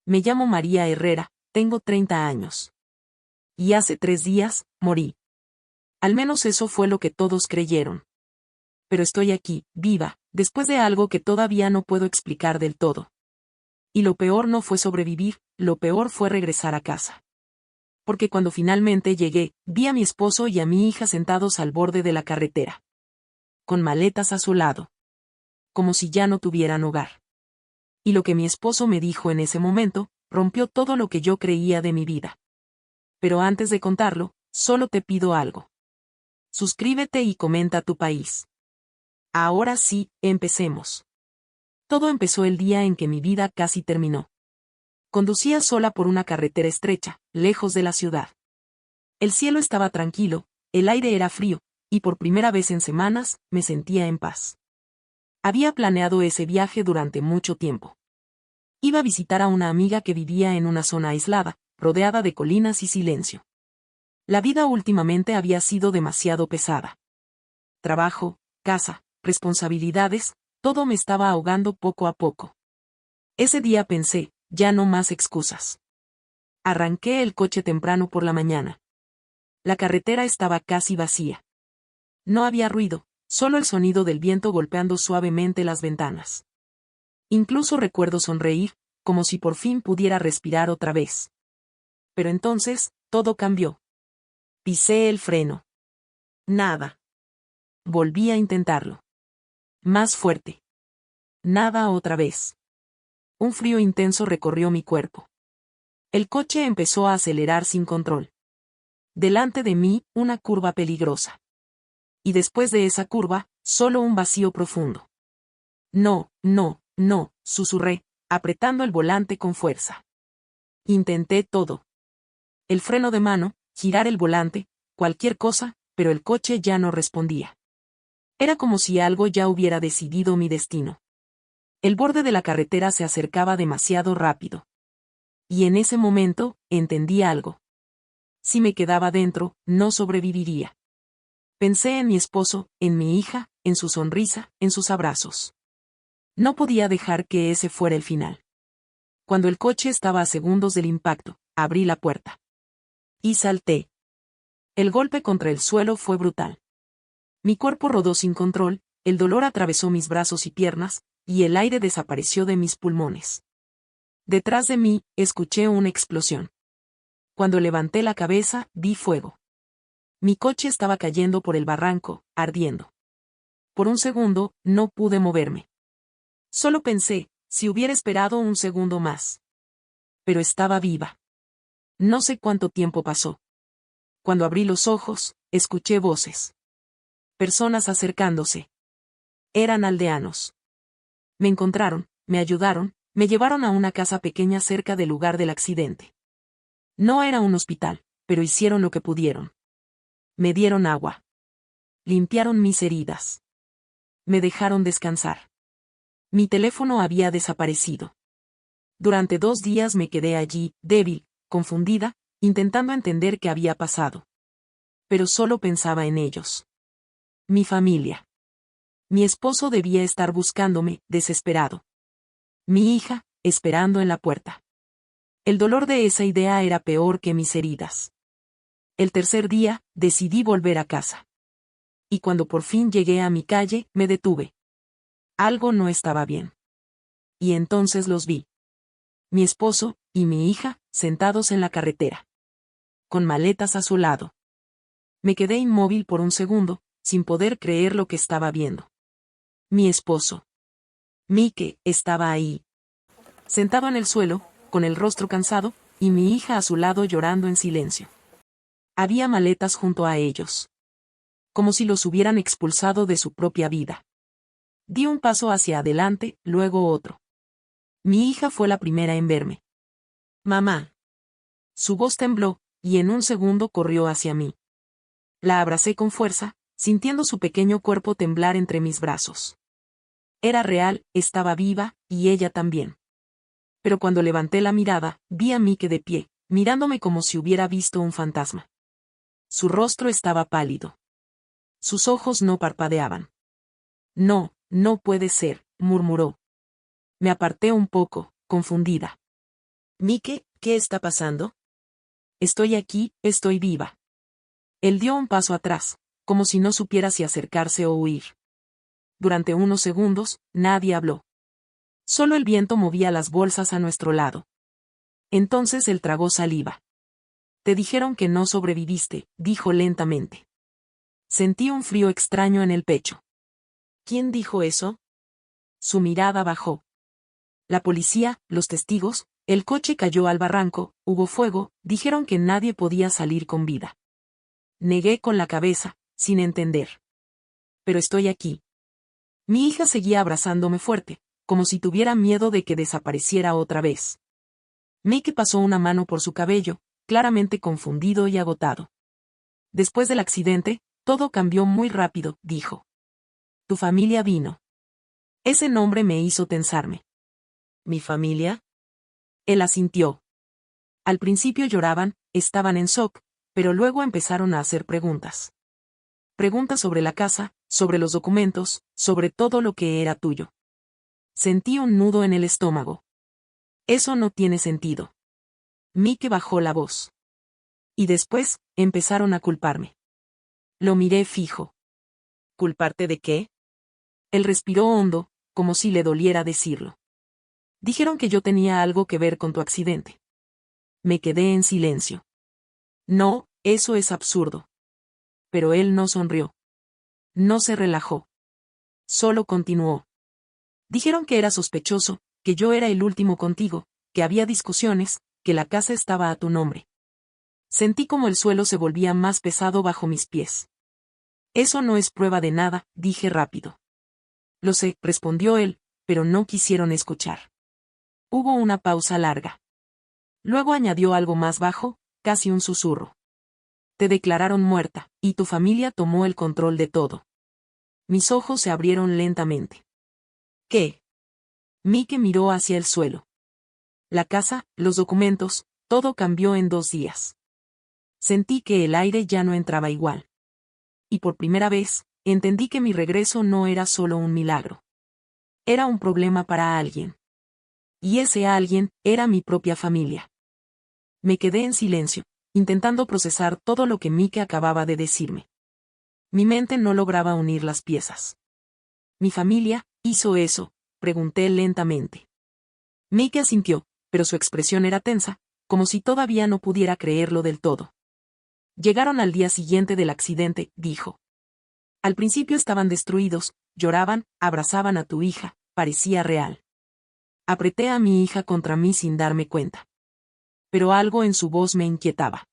Me llamo María Herrera, tengo 30 años. Y hace 3 días, morí. Al menos eso fue lo que todos creyeron. Pero estoy aquí, viva, después de algo que todavía no puedo explicar del todo. Y lo peor no fue sobrevivir, lo peor fue regresar a casa. Porque cuando finalmente llegué, vi a mi esposo y a mi hija sentados al borde de la carretera. Con maletas a su lado. Como si ya no tuvieran hogar. Y lo que mi esposo me dijo en ese momento, rompió todo lo que yo creía de mi vida. Pero antes de contarlo, solo te pido algo. Suscríbete y comenta tu país. Ahora sí, empecemos. Todo empezó el día en que mi vida casi terminó. Conducía sola por una carretera estrecha, lejos de la ciudad. El cielo estaba tranquilo, el aire era frío, y por primera vez en semanas, me sentía en paz. Había planeado ese viaje durante mucho tiempo. Iba a visitar a una amiga que vivía en una zona aislada, rodeada de colinas y silencio. La vida últimamente había sido demasiado pesada. Trabajo, casa, responsabilidades, todo me estaba ahogando poco a poco. Ese día pensé, ya no más excusas. Arranqué el coche temprano por la mañana. La carretera estaba casi vacía. No había ruido, solo el sonido del viento golpeando suavemente las ventanas. Incluso recuerdo sonreír, como si por fin pudiera respirar otra vez. Pero entonces, todo cambió. Pisé el freno. Nada. Volví a intentarlo. Más fuerte. Nada otra vez. Un frío intenso recorrió mi cuerpo. El coche empezó a acelerar sin control. Delante de mí, una curva peligrosa. Y después de esa curva, solo un vacío profundo. No, no, no, susurré, apretando el volante con fuerza. Intenté todo. El freno de mano, girar el volante, cualquier cosa, pero el coche ya no respondía. Era como si algo ya hubiera decidido mi destino. El borde de la carretera se acercaba demasiado rápido. Y en ese momento, entendí algo. Si me quedaba dentro, no sobreviviría. Pensé en mi esposo, en mi hija, en su sonrisa, en sus abrazos. No podía dejar que ese fuera el final. Cuando el coche estaba a segundos del impacto, abrí la puerta. Y salté. El golpe contra el suelo fue brutal. Mi cuerpo rodó sin control, el dolor atravesó mis brazos y piernas, y el aire desapareció de mis pulmones. Detrás de mí, escuché una explosión. Cuando levanté la cabeza, vi fuego. Mi coche estaba cayendo por el barranco, ardiendo. Por un segundo, no pude moverme. Solo pensé, si hubiera esperado un segundo más. Pero estaba viva. No sé cuánto tiempo pasó. Cuando abrí los ojos, escuché voces. Personas acercándose. Eran aldeanos. Me encontraron, me ayudaron, me llevaron a una casa pequeña cerca del lugar del accidente. No era un hospital, pero hicieron lo que pudieron. Me dieron agua. Limpiaron mis heridas. Me dejaron descansar. Mi teléfono había desaparecido. Durante 2 días me quedé allí, débil, confundida, intentando entender qué había pasado. Pero solo pensaba en ellos. Mi familia. Mi esposo debía estar buscándome, desesperado. Mi hija, esperando en la puerta. El dolor de esa idea era peor que mis heridas. El tercer día, decidí volver a casa. Y cuando por fin llegué a mi calle, me detuve. Algo no estaba bien. Y entonces los vi. Mi esposo, y mi hija, sentados en la carretera. Con maletas a su lado. Me quedé inmóvil por un segundo, sin poder creer lo que estaba viendo. Mi esposo. Mike, estaba ahí. Sentado en el suelo, con el rostro cansado, y mi hija a su lado llorando en silencio. Había maletas junto a ellos. Como si los hubieran expulsado de su propia vida. Di un paso hacia adelante, luego otro. Mi hija fue la primera en verme. Mamá. Su voz tembló, y en un segundo corrió hacia mí. La abracé con fuerza, sintiendo su pequeño cuerpo temblar entre mis brazos. Era real, estaba viva, y ella también. Pero cuando levanté la mirada, vi a Mike de pie, mirándome como si hubiera visto un fantasma. Su rostro estaba pálido. Sus ojos no parpadeaban. No, no puede ser, murmuró. Me aparté un poco, confundida. Mike, ¿qué está pasando? Estoy aquí, estoy viva. Él dio un paso atrás, como si no supiera si acercarse o huir. Durante unos segundos, nadie habló. Solo el viento movía las bolsas a nuestro lado. Entonces él tragó saliva. Te dijeron que no sobreviviste, dijo lentamente. Sentí un frío extraño en el pecho. ¿Quién dijo eso? Su mirada bajó. La policía, los testigos, el coche cayó al barranco, hubo fuego, dijeron que nadie podía salir con vida. Negué con la cabeza, sin entender. Pero estoy aquí. Mi hija seguía abrazándome fuerte, como si tuviera miedo de que desapareciera otra vez. Mike pasó una mano por su cabello, claramente confundido y agotado. Después del accidente, todo cambió muy rápido, dijo. Tu familia vino. Ese nombre me hizo tensarme. ¿Mi familia? Él asintió. Al principio lloraban, estaban en shock, pero luego empezaron a hacer preguntas. Preguntas sobre la casa, sobre los documentos, sobre todo lo que era tuyo. Sentí un nudo en el estómago. Eso no tiene sentido. Mike bajó la voz. Y después, empezaron a culparme. Lo miré fijo. ¿Culparte de qué? Él respiró hondo, como si le doliera decirlo. Dijeron que yo tenía algo que ver con tu accidente. Me quedé en silencio. No, eso es absurdo. Pero él no sonrió. No se relajó. Solo continuó. Dijeron que era sospechoso, que yo era el último contigo, que había discusiones, que la casa estaba a tu nombre. Sentí como el suelo se volvía más pesado bajo mis pies. Eso no es prueba de nada, dije rápido. Lo sé, respondió él, pero no quisieron escuchar. Hubo una pausa larga. Luego añadió algo más bajo, casi un susurro. Te declararon muerta, y tu familia tomó el control de todo. Mis ojos se abrieron lentamente. ¿Qué? Mike miró hacia el suelo. La casa, los documentos, todo cambió en 2 días. Sentí que el aire ya no entraba igual. Y por primera vez, entendí que mi regreso no era solo un milagro. Era un problema para alguien. Y ese alguien era mi propia familia. Me quedé en silencio, intentando procesar todo lo que Mike acababa de decirme. Mi mente no lograba unir las piezas. ¿Mi familia hizo eso?, pregunté lentamente. Mike asintió, pero su expresión era tensa, como si todavía no pudiera creerlo del todo. Llegaron al día siguiente del accidente, dijo. Al principio estaban destruidos, lloraban, abrazaban a tu hija, parecía real. Apreté a mi hija contra mí sin darme cuenta. Pero algo en su voz me inquietaba.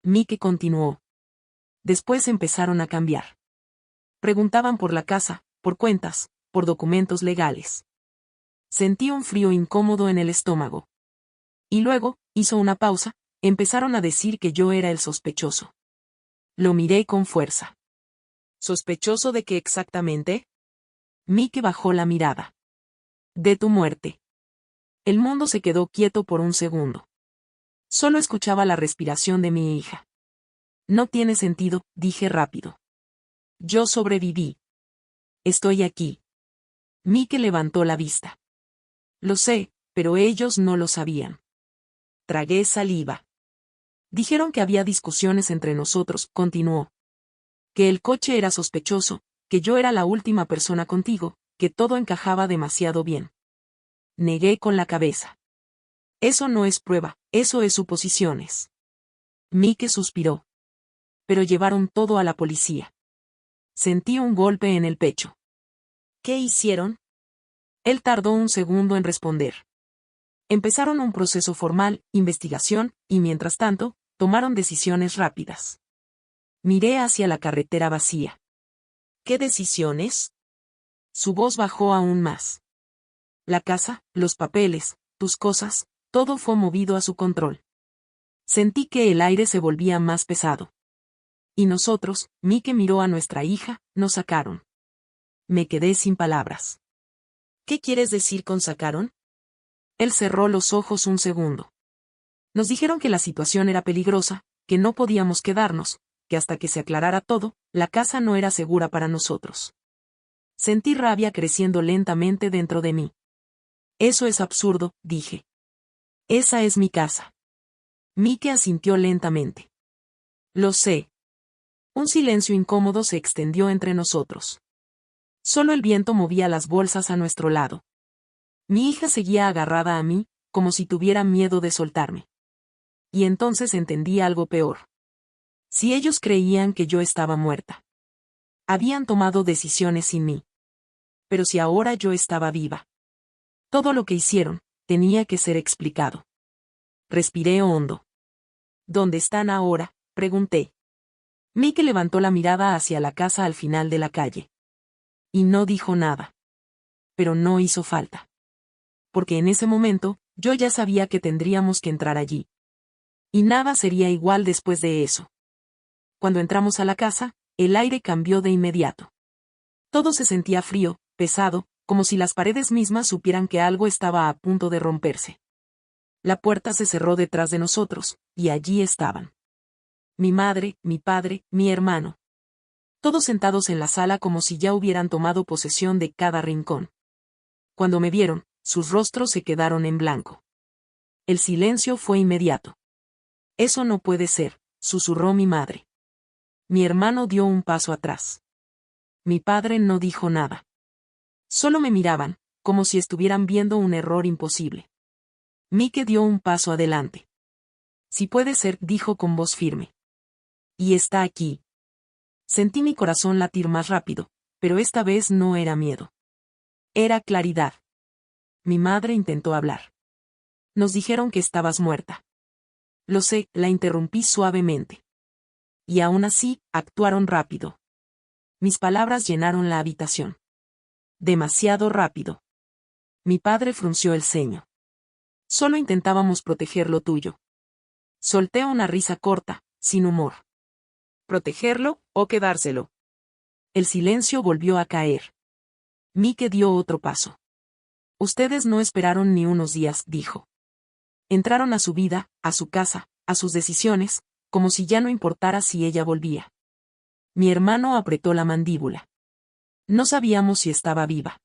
Mike continuó. Después empezaron a cambiar. Preguntaban por la casa, por cuentas, por documentos legales. Sentí un frío incómodo en el estómago. Y luego, hizo una pausa, empezaron a decir que yo era el sospechoso. Lo miré con fuerza. ¿Sospechoso de qué exactamente? Mike bajó la mirada. De tu muerte. El mundo se quedó quieto por un segundo. Solo escuchaba la respiración de mi hija. No tiene sentido, dije rápido. Yo sobreviví. Estoy aquí. Mike levantó la vista. Lo sé, pero ellos no lo sabían. Tragué saliva. Dijeron que había discusiones entre nosotros, continuó. Que el coche era sospechoso, que yo era la última persona contigo, que todo encajaba demasiado bien. Negué con la cabeza. Eso no es prueba, eso es suposiciones. Mike suspiró. Pero llevaron todo a la policía. Sentí un golpe en el pecho. ¿Qué hicieron? Él tardó un segundo en responder. Empezaron un proceso formal, investigación, y mientras tanto, tomaron decisiones rápidas. Miré hacia la carretera vacía. ¿Qué decisiones? Su voz bajó aún más. La casa, los papeles, tus cosas, todo fue movido a su control. Sentí que el aire se volvía más pesado. Y nosotros, Mike miró a nuestra hija, nos sacaron. Me quedé sin palabras. ¿Qué quieres decir con sacaron? Él cerró los ojos un segundo. Nos dijeron que la situación era peligrosa, que no podíamos quedarnos, que hasta que se aclarara todo, la casa no era segura para nosotros. Sentí rabia creciendo lentamente dentro de mí. Eso es absurdo, dije. Esa es mi casa. Mike asintió lentamente. Lo sé. Un silencio incómodo se extendió entre nosotros. Solo el viento movía las bolsas a nuestro lado. Mi hija seguía agarrada a mí, como si tuviera miedo de soltarme. Y entonces entendí algo peor. Si ellos creían que yo estaba muerta, habían tomado decisiones sin mí. Pero si ahora yo estaba viva, todo lo que hicieron tenía que ser explicado. Respiré hondo. ¿Dónde están ahora?, pregunté. Mike levantó la mirada hacia la casa al final de la calle. Y no dijo nada. Pero no hizo falta. Porque en ese momento, yo ya sabía que tendríamos que entrar allí. Y nada sería igual después de eso. Cuando entramos a la casa, el aire cambió de inmediato. Todo se sentía frío, pesado, como si las paredes mismas supieran que algo estaba a punto de romperse. La puerta se cerró detrás de nosotros, y allí estaban. Mi madre, mi padre, mi hermano. Todos sentados en la sala como si ya hubieran tomado posesión de cada rincón. Cuando me vieron, sus rostros se quedaron en blanco. El silencio fue inmediato. Eso no puede ser, susurró mi madre. Mi hermano dio un paso atrás. Mi padre no dijo nada. Solo me miraban, como si estuvieran viendo un error imposible. Mike dio un paso adelante. Sí puede ser, dijo con voz firme. Y está aquí. Sentí mi corazón latir más rápido, pero esta vez no era miedo. Era claridad. Mi madre intentó hablar. Nos dijeron que estabas muerta. Lo sé, la interrumpí suavemente. Y aún así, actuaron rápido. Mis palabras llenaron la habitación. Demasiado rápido. Mi padre frunció el ceño. Solo intentábamos proteger lo tuyo. Solté una risa corta, sin humor. ¿Protegerlo o quedárselo? El silencio volvió a caer. Mike dio otro paso. Ustedes no esperaron ni unos días, dijo. Entraron a su vida, a su casa, a sus decisiones, como si ya no importara si ella volvía. Mi hermano apretó la mandíbula. No sabíamos si estaba viva.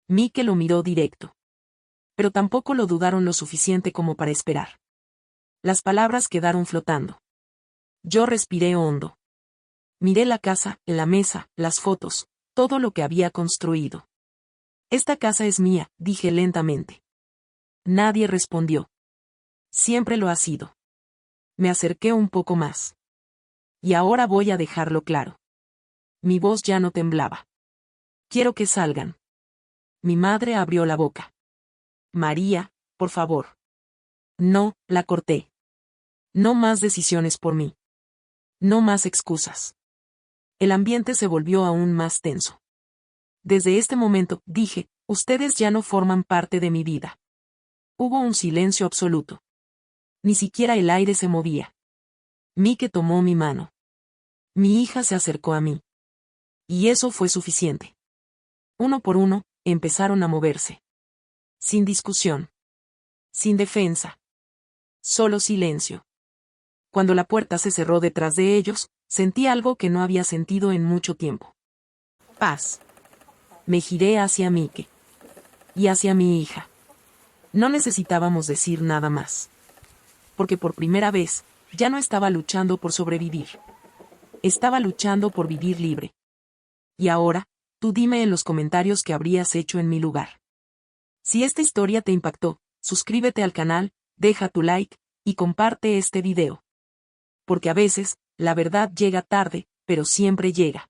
Mike lo miró directo. Pero tampoco lo dudaron lo suficiente como para esperar. Las palabras quedaron flotando. Yo respiré hondo. Miré la casa, la mesa, las fotos, todo lo que había construido. Esta casa es mía, dije lentamente. Nadie respondió. Siempre lo ha sido. Me acerqué un poco más. Y ahora voy a dejarlo claro. Mi voz ya no temblaba. Quiero que salgan. Mi madre abrió la boca. María, por favor. No, la corté. No más decisiones por mí. No más excusas. El ambiente se volvió aún más tenso. Desde este momento, dije, ustedes ya no forman parte de mi vida. Hubo un silencio absoluto. Ni siquiera el aire se movía. Mike tomó mi mano. Mi hija se acercó a mí. Y eso fue suficiente. Uno por uno, empezaron a moverse. Sin discusión. Sin defensa. Solo silencio. Cuando la puerta se cerró detrás de ellos, sentí algo que no había sentido en mucho tiempo. Paz. Me giré hacia Mike. Y hacia mi hija. No necesitábamos decir nada más. Porque por primera vez, ya no estaba luchando por sobrevivir. Estaba luchando por vivir libre. Y ahora, tú dime en los comentarios qué habrías hecho en mi lugar. Si esta historia te impactó, suscríbete al canal, deja tu like, y comparte este video. Porque a veces, la verdad llega tarde, pero siempre llega.